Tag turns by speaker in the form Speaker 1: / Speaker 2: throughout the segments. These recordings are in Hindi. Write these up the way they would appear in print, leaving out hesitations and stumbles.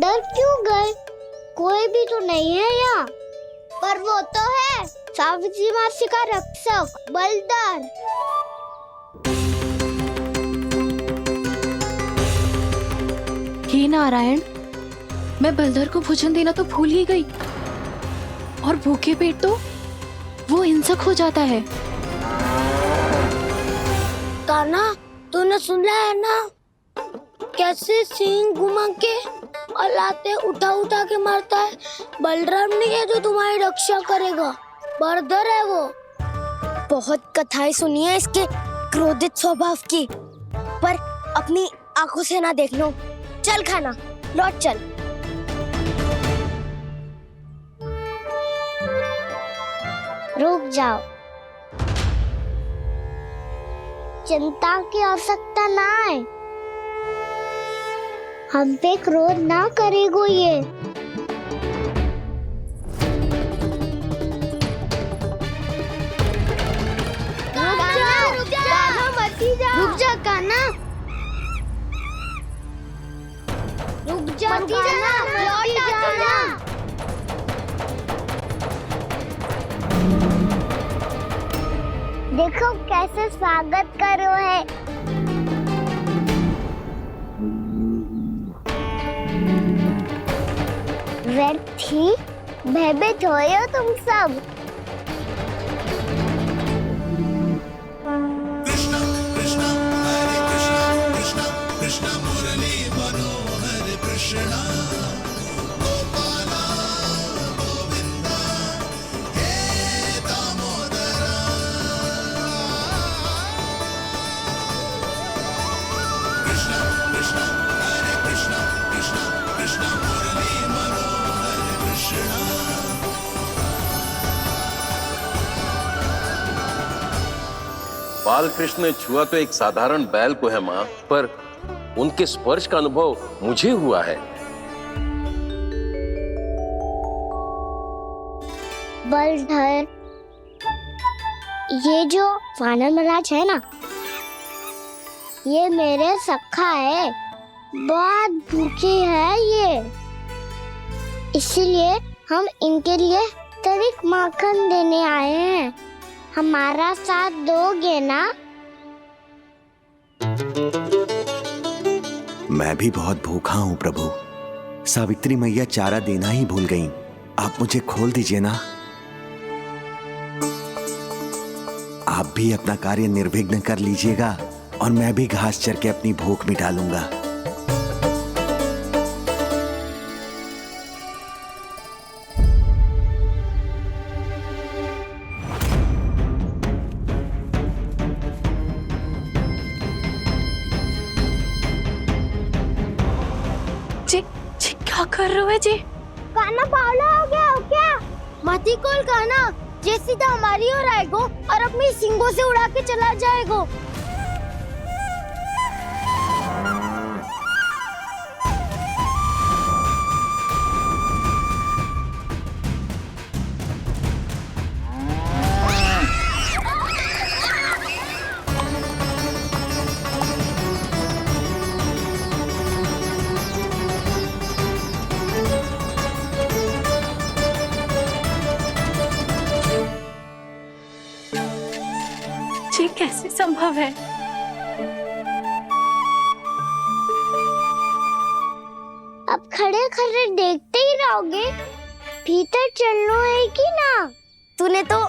Speaker 1: अंदर क्यों गए? कोई भी तो नहीं है यहाँ। पर वो तो है, सावित्री मासी का रक्षक बलदार।
Speaker 2: हे नारायण, मैं बलधर को भोजन देना तो भूल ही गई, और भूखे पेट तो वो हिंसक हो जाता है।
Speaker 1: कान्हा, तूने सुना है ना कैसे सींग घुमा के और लाते उठा उठा के मारता है? बलराम नहीं है जो तुम्हारी रक्षा करेगा, बलधर है वो। बहुत कथाएं सुनी है इसके क्रोधित स्वभाव की, पर अपनी आंखों से ना देख लो। चल खाना, लौट चल। रुक जाओ, चिंता की आवश्यकता ना है। हम पे क्रोध ना करेगो ये। रुक जा कान्हा, रुक जा कान्हा, लौट जाना। देखो कैसे स्वागत करो है। व्यर्थ ही भयभीत हो तुम सब।
Speaker 3: बाल कृष्ण ने छुआ तो एक साधारण बैल को है माँ, पर उनके स्पर्श का अनुभव मुझे हुआ है।
Speaker 1: बलधर, ये जो वानर महाराज है ना, ये मेरे सखा है, बहुत भूखे है ये, इसलिए हम इनके लिए तरिक माखन देने आए हैं। हमारा साथ दोगे ना?
Speaker 4: मैं भी बहुत भूखा हूँ प्रभु। सावित्री मैया चारा देना ही भूल गईं। आप मुझे खोल दीजिए ना। आप भी अपना कार्य निर्विघ्न कर लीजिएगा और मैं भी घास चर के अपनी भूख मिटा लूंगा।
Speaker 2: क्या कर रहे हो जी?
Speaker 1: कान्हा पावला हो गया हो क्या? मती कोल कान्हा, जे सीधा हमारी ओर आएगो और अपनी सींगों से उड़ा के चला जाएगो।
Speaker 2: ये कैसे संभव है?
Speaker 1: अब खड़े खड़े देखते ही रहोगे? भीतर चलना है कि ना? तूने तो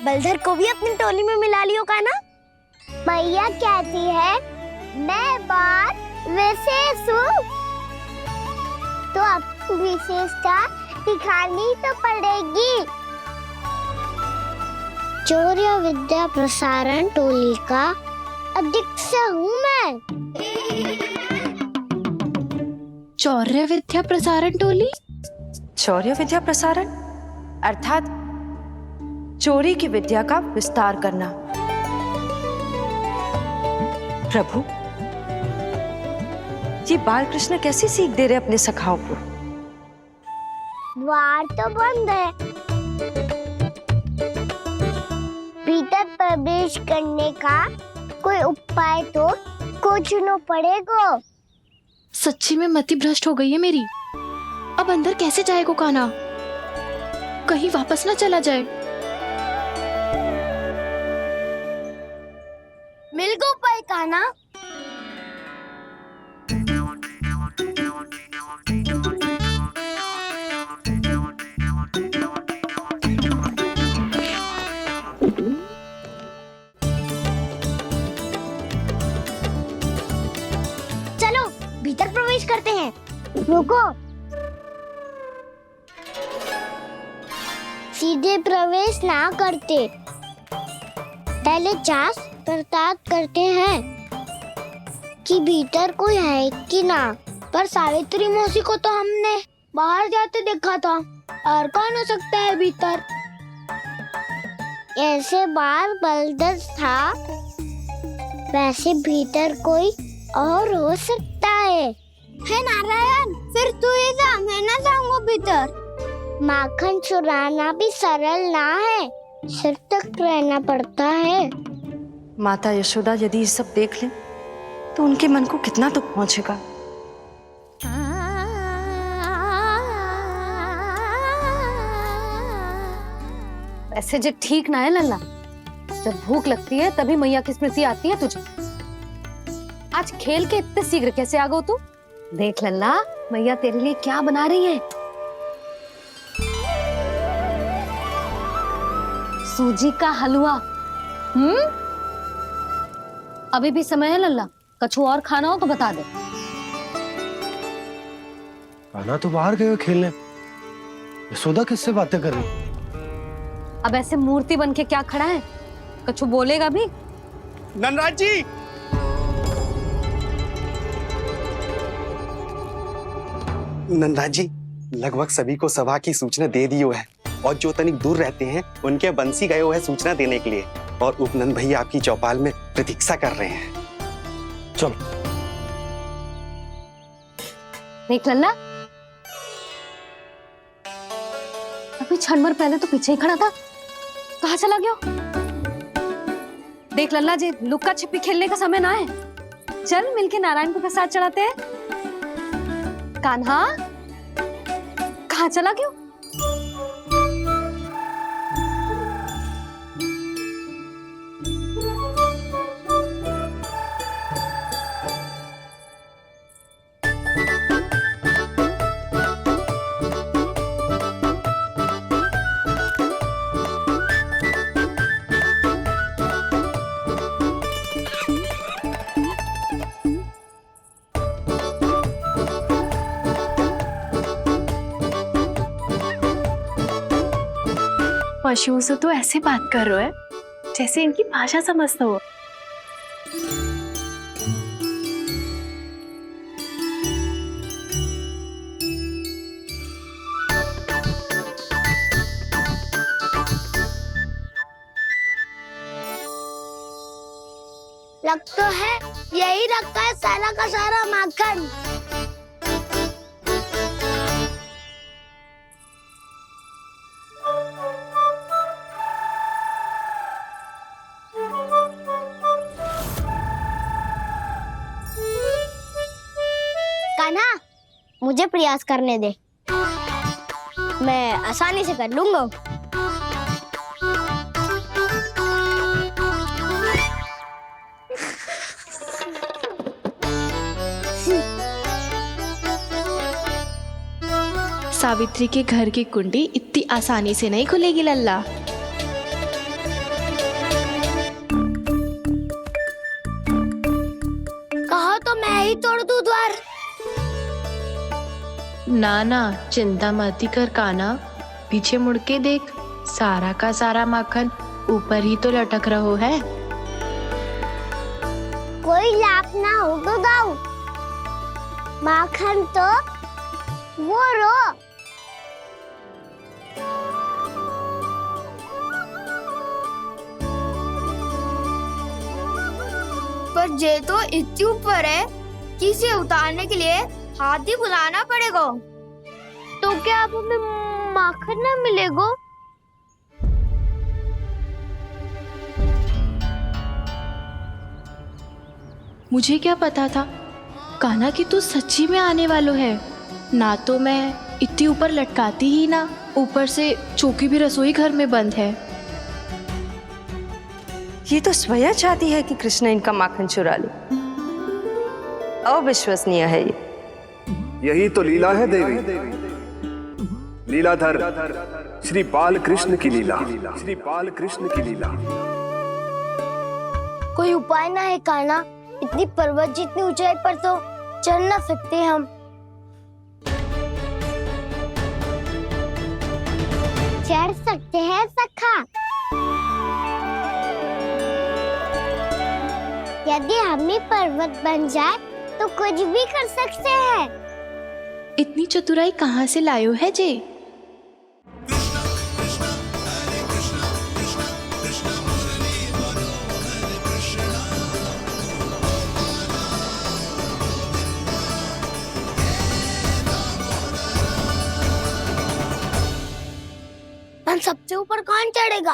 Speaker 1: बलधर को भी अपनी टोली में मिला लियो का ना? मैया कहती है मैं बात विशेष हूँ, तो अब विशेषता दिखानी तो पड़ेगी। चौर्य विद्या प्रसारण टोली का अध्यक्ष हूँ मैं।
Speaker 2: चौर्य विद्या प्रसारण टोली?
Speaker 5: चौर्य विद्या प्रसारण अर्थात चोरी की विद्या का विस्तार करना। प्रभु, ये बाल कृष्ण कैसी सीख दे रहे अपने सखाओं को?
Speaker 1: द्वार तो बंद है, भीतर प्रवेश करने का कोई उपाय तो खोजना पड़ेगा।
Speaker 2: सच्ची में मति भ्रष्ट हो गई है मेरी। अब अंदर कैसे जाएगा कान्हा? कहीं वापस ना चला जाए।
Speaker 1: मिल गो पाए कान्हा। चलो भीतर प्रवेश करते हैं। रुको, सीधे प्रवेश ना करते, पहले जांच पड़ताल करते हैं कि भीतर कोई है कि ना। पर सावित्री मौसी को तो हमने बाहर जाते देखा था, और कौन हो सकता है भीतर? ऐसे बार बलदर था, वैसे भीतर कोई और हो सकता है नारायण? फिर तू ही जा, मैं ना जाऊंगा भीतर। माखन चुराना भी सरल ना है, सिर तक रहना पड़ता है।
Speaker 5: माता यशोदा यदि ये सब देख लें तो उनके मन को कितना दुख पहुंचेगा।
Speaker 6: ऐसे जो ठीक ना है लल्ला, जब भूख लगती है तभी मैया की स्मृति आती है तुझे। आज खेल के इतने शीघ्र कैसे आ गो तू? देख लल्ला, मैया तेरे लिए क्या बना रही है। सूजी का हलवा। अभी भी समय है लल्ला, कछु और खाना हो तो बता दे।
Speaker 7: कान्हा तो बाहर गए खेलने, यशोदा किससे बातें कर रही?
Speaker 6: अब ऐसे मूर्ति बन के क्या खड़ा है? कछु बोलेगा भी?
Speaker 7: ननराज जी,
Speaker 8: नंदराज जी, लगभग सभी को सभा की सूचना दे दी है, और जो तनिक दूर रहते हैं उनके बंसी गए हुए हैं सूचना देने के लिए, और उपनंद भैया आपकी चौपाल में प्रतीक्षा कर रहे हैं।
Speaker 7: चलो।
Speaker 6: देख लल्ला, अभी क्षण भर पहले तो पीछे ही खड़ा था, कहाँ चला गया? देख लल्ला जी, लुक्का छिपी खेलने का समय ना है। चल मिलके नारायण को प्रसाद चढ़ाते हैं। कान्हा, कहाँ चला गया?
Speaker 2: पशुओं से तो ऐसे बात कर रहे हो जैसे इनकी भाषा समझते हो।
Speaker 1: लग तो है यही रखा है सारा का सारा माखन। कान्हा, मुझे प्रयास करने दे, मैं आसानी से कर लूंगा।
Speaker 2: सावित्री के घर की कुंडी इतनी आसानी से नहीं खुलेगी लल्ला।
Speaker 1: कहो तो मैं ही तोड़ दूं द्वार।
Speaker 2: ना ना, चिंता मत कर कान्हा, पीछे मुड़ के देख, सारा का सारा माखन ऊपर ही तो लटक रहो है।
Speaker 1: कोई लाभ ना हो तो दाऊ, माखन तो वो रो। पर जे तो इतनी ऊपर है कि इसे उतारने के लिए हाथ ही बुलाना पड़ेगा। तो क्या अब हमें माखन ना मिलेगा?
Speaker 2: मुझे क्या पता था कान्हा कि तू सच्ची में आने वालो है। ना तो मैं इतनी ऊपर लटकाती ही ना, ऊपर से चौकी भी रसोई घर में बंद है।
Speaker 5: ये तो स्वयं चाहती है कि कृष्ण इनका माखन चुरा ले। अविश्वसनीय है ये।
Speaker 9: यही तो लीला है देवी, लीलाधर श्री बाल कृष्ण की लीला, श्री बाल कृष्ण की लीला।
Speaker 1: कोई उपाय ना है कान्हा? इतनी पर्वत जितनी ऊंचाई पर तो चढ़ ना सकते हम। चढ़ सकते हैं सखा, यदि हम ही पर्वत बन जाए तो कुछ भी कर सकते हैं।
Speaker 2: इतनी चतुराई कहाँ से लायो है जे?
Speaker 1: सबसे ऊपर कौन चढ़ेगा?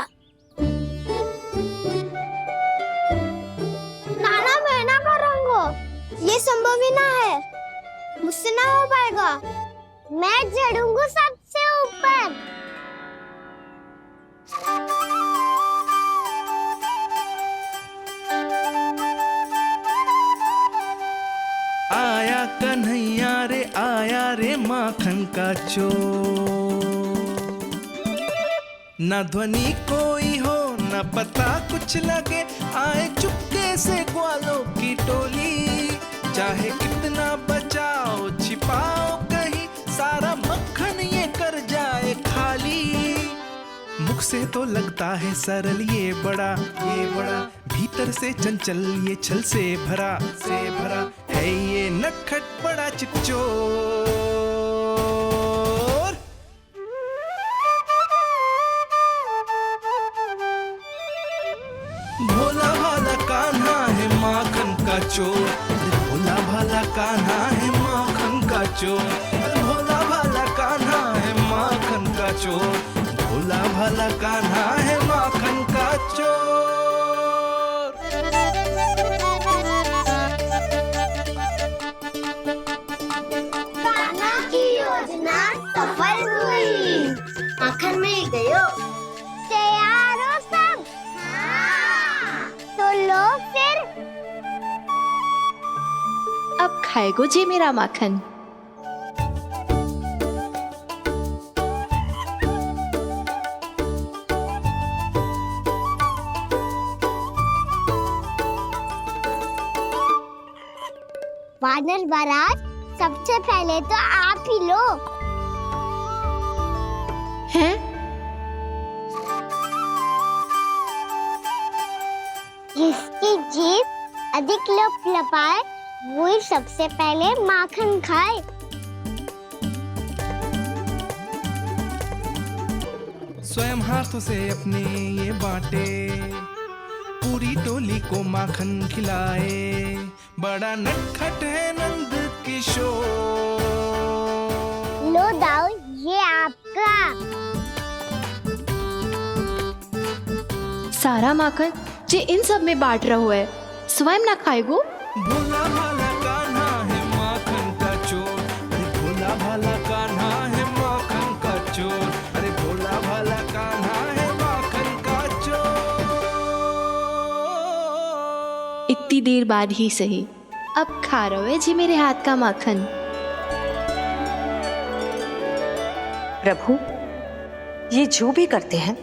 Speaker 1: नाना मैं ना करूँगा, ये संभव ही ना है, मुझसे ना हो पाएगा। मैं चढ़ूंगा सबसे ऊपर।
Speaker 10: आया कन्हैया रे, आया रे माखन का चोर। न ध्वनि कोई हो न पता कुछ लगे, आए चुपके से ग्वालों की टोली। चाहे कितना बचाओ छिपाओ कहीं, सारा मक्खन ये कर जाए खाली। मुख से तो लगता है सरल ये बड़ा, भीतर से चंचल ये छल से भरा है ये नटखट बड़ा चिकचोर। भोला भाला कान्हा है माखन का चोर, भोला भाला कान्हा है माखन का चोर, भोला भाला कान्हा है माखन का चोर, भोला भाला कान्हा है माखन का चोर।
Speaker 1: कान्हा की योजना सफल हुई, माखन मिल गयो। तैयार हो सब? हाँ। तो लो फिर।
Speaker 2: अब खाएगो जे मेरा माखन।
Speaker 1: वानर महाराज, सबसे पहले तो आप ही लो।
Speaker 2: हैं?
Speaker 1: जिसकी जीभ अधिक लपलपाए वही सबसे पहले माखन खाए।
Speaker 10: स्वयं हाथों से अपने ये बांटे, पूरी टोली को माखन खिलाए। बड़ा नटखट है नंद किशोर।
Speaker 1: लो दाऊ, ये आपका।
Speaker 2: सारा माखन जे इन सब में बांट रहो है, स्वयं ना खाएगो?
Speaker 10: भोला भाला कान्हा है माखन का चोर, अरे भोला भाला कान्हा है माखन का चोर, अरे भोला भाला कान्हा है माखन का चोर।
Speaker 2: इतनी देर बाद ही सही, अब खा रहो है जी मेरे हाथ का माखन।
Speaker 5: प्रभु, ये जो भी करते हैं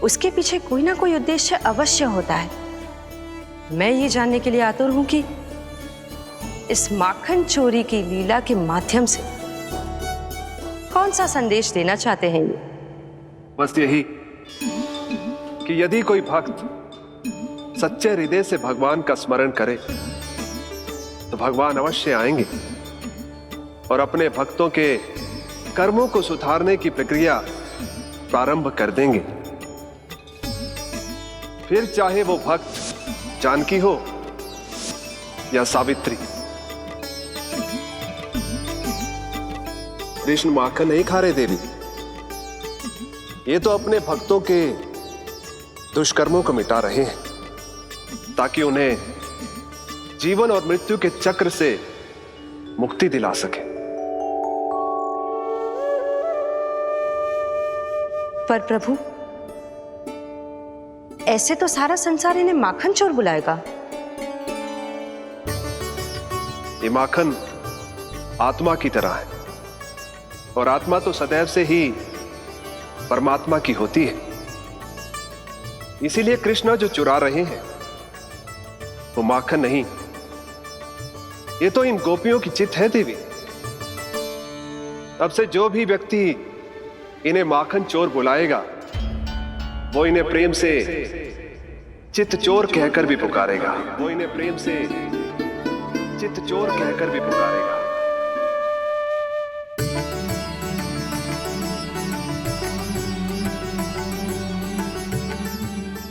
Speaker 5: उसके पीछे कोई ना कोई उद्देश्य अवश्य होता है। मैं ये जानने के लिए आतुर हूं कि इस माखन चोरी की लीला के माध्यम से कौन सा संदेश देना चाहते हैं ये।
Speaker 9: बस यही कि यदि कोई भक्त सच्चे हृदय से भगवान का स्मरण करे तो भगवान अवश्य आएंगे और अपने भक्तों के कर्मों को सुधारने की प्रक्रिया प्रारंभ कर देंगे। फिर चाहे वो भक्त जानकी हो या सावित्री। कृष्ण माखन नहीं खा रहे देवी, ये तो अपने भक्तों के दुष्कर्मों को मिटा रहे हैं ताकि उन्हें जीवन और मृत्यु के चक्र से मुक्ति दिला सके।
Speaker 5: पर प्रभु, ऐसे तो सारा संसार इन्हें माखन चोर बुलाएगा।
Speaker 9: ये माखन आत्मा की तरह है, और आत्मा तो सदैव से ही परमात्मा की होती है। इसीलिए कृष्ण जो चुरा रहे हैं वो माखन नहीं, ये तो इन गोपियों की चित्त है देवी। अब से जो भी व्यक्ति इन्हें माखन चोर बुलाएगा वो इन्हें प्रेम से चित्त चोर कहकर भी पुकारेगा। वो इन्हें प्रेम से चित्त चोर कहकर भी पुकारेगा।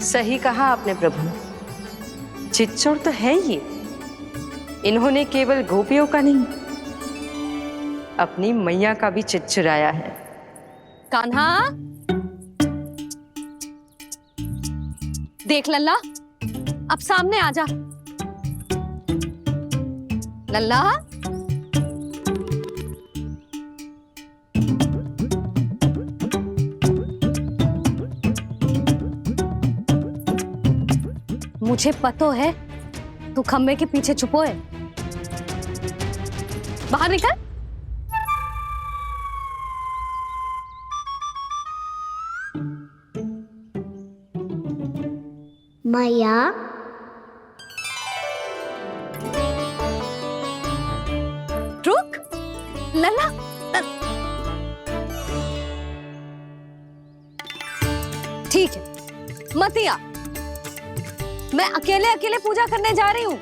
Speaker 5: सही कहा आपने प्रभु, चित्त चोर तो है ये। इन्होंने केवल गोपियों का नहीं, अपनी मैया का भी चित्त चुराया है।
Speaker 6: कान्हा, देख लल्ला, अब सामने आ जा। लल्ला, मुझे पता है तू खम्बे के पीछे छुपो है। बाहर निकल।
Speaker 1: मैया,
Speaker 6: रुक लल्ला, ठीक है मत आ, मैं अकेले अकेले पूजा करने जा रही हूँ।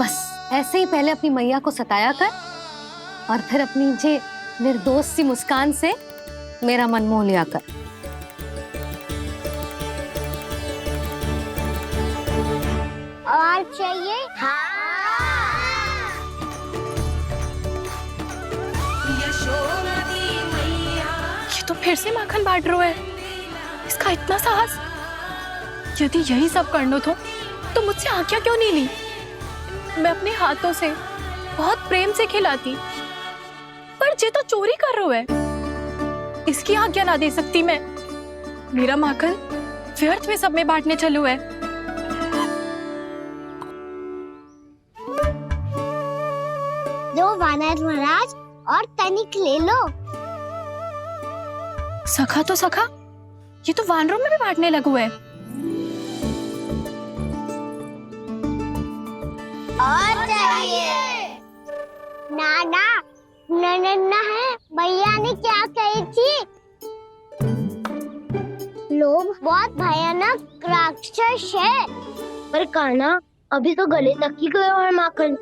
Speaker 6: बस ऐसे ही पहले अपनी मैया को सताया कर और फिर अपनी जे निर्दोष सी मुस्कान से मेरा मन मोह लिया कर।
Speaker 1: और चाहिए?
Speaker 2: ये तो फिर से माखन बांट रहा है। इसका इतना साहस। यदि यही सब करना तो मुझसे आज्ञा क्यों नहीं ली? मैं अपने हाथों से बहुत प्रेम से खिलाती, पर ये तो चोरी कर रहा है। इसकी आज्ञा ना दे सकती मैं। मेरा माखन व्यर्थ में सब में बांटने चलू है।
Speaker 1: दो वानर महाराज और तनिक ले लो।
Speaker 2: सखा तो सखा, ये तो वानरों में भी बांटने लगू है।
Speaker 1: और चाहिए? नाना, नन्ना है, भैया ने क्या कही थी? लोभ बहुत भयानक राक्षस है। पर कान्हा, अभी तो गले तक ही गया है माखन।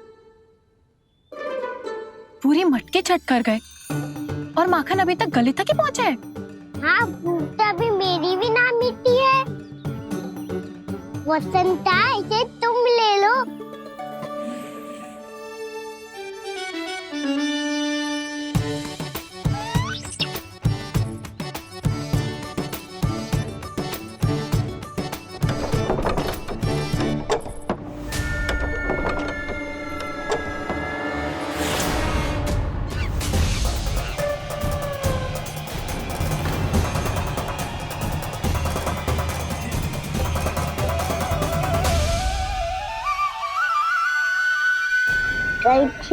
Speaker 2: पूरी मटके चट कर गए और माखन अभी तक गले तक ही पहुंचा है।
Speaker 1: हाँ, भूख तो अभी मेरी भी ना मिटी है। वसंता, इसे तुम ले लो।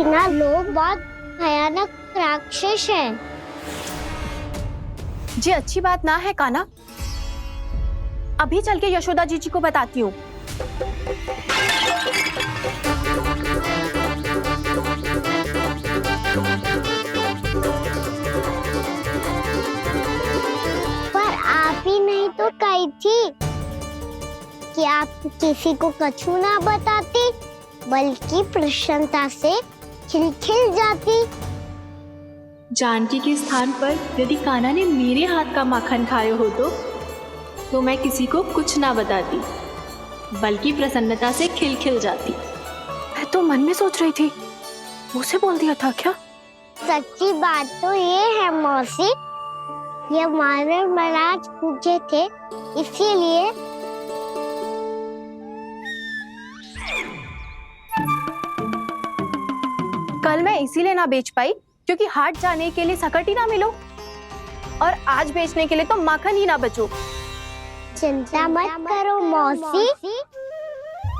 Speaker 1: ना, लोग बहुत भयानक राक्षस हैं।
Speaker 2: जी अच्छी बात ना है कान्हा। अभी चल के यशोदा जी को बताती हूँ।
Speaker 1: पर आप ही नहीं तो कही थी कि आप किसी को कछु ना बताती, बल्कि प्रसन्नता से खिलखिल जाती।
Speaker 11: जानकी के स्थान पर यदि कान्हा ने मेरे हाथ का माखन खाया हो तो मैं किसी को कुछ ना बताती, बल्कि प्रसन्नता से खिलखिल जाती।
Speaker 2: मैं तो मन में सोच रही थी, मुझसे बोल दिया था क्या?
Speaker 1: सच्ची बात तो ये है मौसी ये मानव महाराज पूछे थे, इसीलिए।
Speaker 2: कल मैं इसीलिए ना बेच पाई क्योंकि हाट जाने के लिए सकट ही ना मिलो, और आज बेचने के लिए तो माखन ही ना बचो।
Speaker 1: चिंता मत करो मौसी,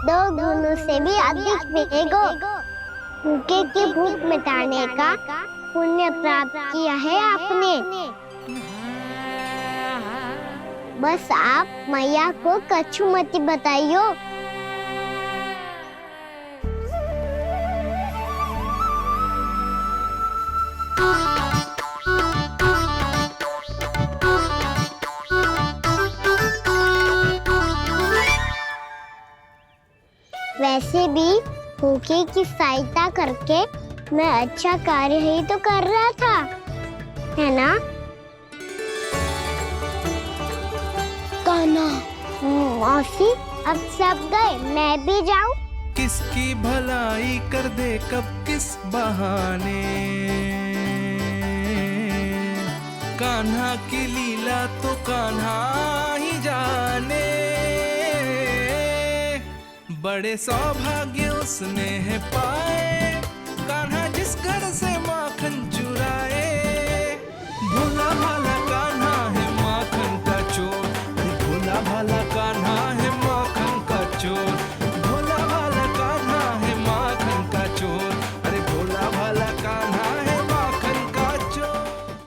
Speaker 1: 2 गुणों से भी अधिक मिलेगा। भूखे की भूख मिटाने का पुण्य प्राप्त किया है आपने। बस आप मैया को कछुमती बताइयो। वैसे भी भूखे की सहायता करके मैं अच्छा कार्य ही तो कर रहा था, है ना? कान्हा, मौसी अब सब गए, मैं भी जाऊं?
Speaker 10: किसकी भलाई कर दे कब किस बहाने, कान्हा की लीला तो कान्हा ही जाने। बड़े सौभाग्य उसने है पाए, कान्हा जिस घर से माखन चुराए। भोला भाला